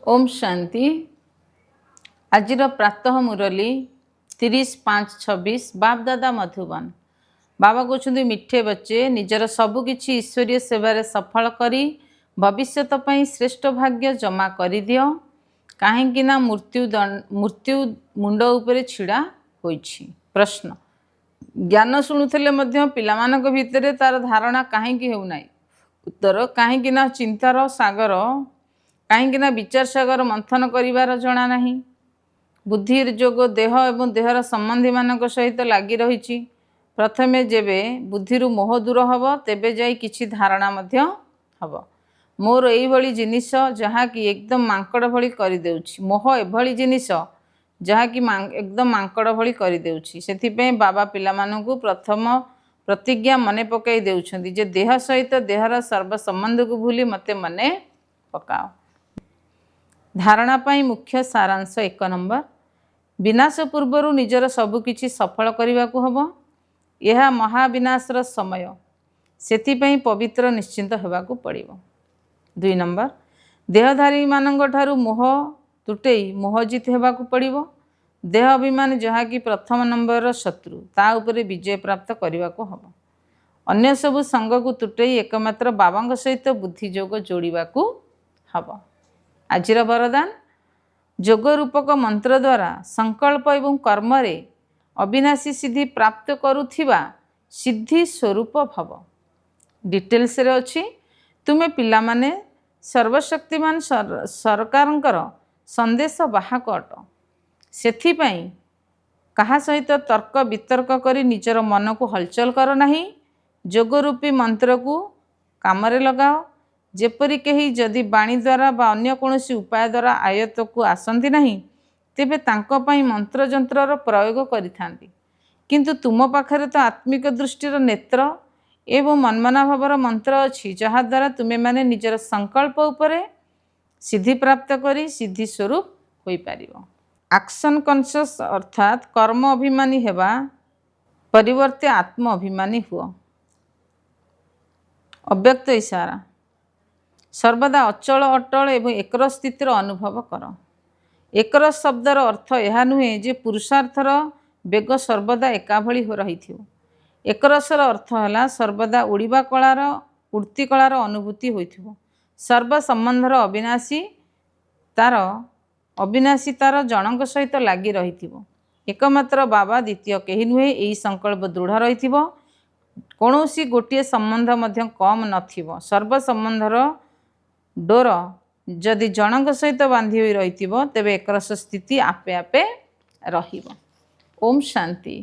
ओम शांति। आज प्रातः मुरली 30/5/26 बाप दादा मधुबन। बाबा कहते मिठे बच्चे निजर सबुकिछि ईश्वरीय सेवार सफल करी भविष्यत पई श्रेष्ठ भाग्य जमा कर दियो, कहीं मृत्यु मुंड उपरे छिड़ा होइछि। प्रश्न, ज्ञान शुणुले पिलामानक भितर तार धारणा कहीं हो नाई। उत्तर, कहीं चिंतार सागर, कहीं विचार सागर मंथन करिवार जना नहीं। बुद्धि जोग देह एवं देहर संबंधी मानक सहित लगी रही। प्रथमे जेबे बुद्धिरु मोह दूर हब तेबे जाई किछि धारणा मध्य हब। मोर एई भली जिनिस जहा कि एकदम मांकड़ भली करि देउछि। मोह एभली जिनिस जहा कि एकदम मांकड़ भली करि देउछि। सेथिपे बाबा पिला मानकु प्रथम प्रतिज्ञा मने पकाई देउछन्ति जे देह सहित देहर सर्व संबंध को भूली मते मने पकाओ। धारणा पाई मुख्य सारांश 1 नंबर, विनाश पूर्वर निजर सबुकिछि सफल करने को हब। यह महाविनाशर समय, सेथिपई पवित्र निश्चिंत होबाकू पड़िबो। 2 नंबर, देहधारी मानंग ठारू मोह तुटेई मोहजित होबाकू पड़िबो। देह अभिमान जहा कि प्रथम नंबर शत्रु, ता उपरे विजय प्राप्त करने को हब। अन्य सबु संग को तुटेई एकमात्र बाबांग सहित बुद्धिजोग जोड़ाकू हब। आजिर वरदान, जोग रूपक मंत्र द्वारा संकल्प एवं कर्म रे अविनाशी सिद्धि प्राप्त करुथिबा सिद्धि स्वरूप भव। डिटेल्स रे अछि, तुमे पिला माने सर्वशक्तिमान सरकारंकर संदेश बाहक अट। सेथिपई कहा सहित तर्क वितर्क करी निजर मन को हलचल कर नहीं। जोग रूपी मंत्र को काम रे लगाओ। जेपरि कहीं जदि बाणी द्वारा बा अन्य कोनोसी उपाय द्वारा आयत को आसंती नहीं, तेबे तांको पई मंत्र जंत्रर प्रयोग करिथांती। किंतु तुम पाखरे तो आत्मिक दृष्टिर नेत्र एवं मनमना भावर मंत्र अछि, जहा द्वारा तुमे माने निजर संकल्प उपरे सिद्धि प्राप्त करी सिद्धि स्वरूप होई पारिबो। एक्शन कॉन्शियस अर्थात कर्म अभिमानी हेबा परिवर्ते आत्म अभिमानी हुओ। अव्यक्त इशारा, सर्वदा अचल अटल एवं एकर स्थितिर अनुभव कर। एकर शब्दर अर्थ यह नुहे जे पुरुषार्थर बेग सर्वदा एकाभली हो रही। एकरसर अर्थ है सर्वदा उड़ीबा कलार उड़ती कलार अनुभूति होइथिबो। सर्व संबंधर अविनाशी तार जनक सहित लगी रही। एकमात्र बाबा द्वितीय कहीं नुहे। यही संकल्प दृढ़ रही। कौनसी गोटे संबंध मध्य कम नथिबो। सर्व संबंधर डोर जदि जनक सहित बांधी हुई रही तेबे एकरस स्थिति आपे आपे रहिबो। ओम शांति।